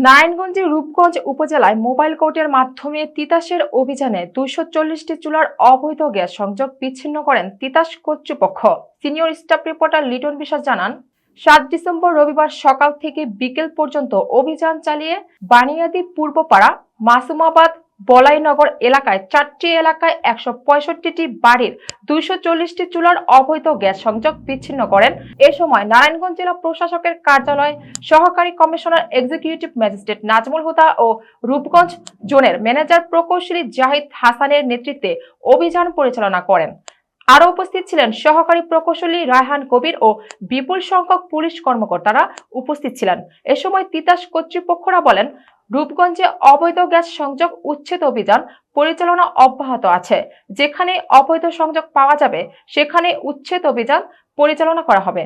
নারায়ণগঞ্জের রূপগঞ্জ উপজেলায় মোবাইল কোর্টের মাধ্যমে তিতাসের অভিযানে 240টি চুলার অবৈধ গ্যাস সংযোগ বিচ্ছিন্ন করেন তিতাস কর্তৃপক্ষ। সিনিয়র স্টাফ রিপোর্টার লিটন বিশ্বাস জানান, 7 ডিসেম্বর রবিবার সকাল থেকে বিকেল পর্যন্ত অভিযান চালিয়ে বানিয়াদি পূর্বপাড়া, মাসুমাবাদ, বলাইনগর এলাকায় 4টি এলাকায় 165টি বাড়ির 240টি চুলার অবৈধ গ্যাস সংযোগ বিচ্ছিন্ন করেন। এ সময় নারায়ণগঞ্জ জেলা প্রশাসকের কার্যালয় সহকারী কমিশনার এক্সিকিউটিভ ম্যাজিস্ট্রেট নাজমুল হুদা ও রূপগঞ্জ জোনের ম্যানেজার প্রকৌশলী জাহিদ হাসানের নেতৃত্বে অভিযান পরিচালনা করেন। আরো উপস্থিত ছিলেন সহকারী প্রকৌশলী রায়হান কবির ও বিপুল সংখ্যক পুলিশ কর্মকর্তারা উপস্থিত ছিলেন। এ সময় তিতাস কর্তৃপক্ষরা বলেন, রূপগঞ্জে অবৈধ গ্যাস সংযোগ উচ্ছেদ অভিযান পরিচালনা অব্যাহত আছে। যেখানে অবৈধ সংযোগ পাওয়া যাবে সেখানে উচ্ছেদ অভিযান পরিচালনা করা হবে।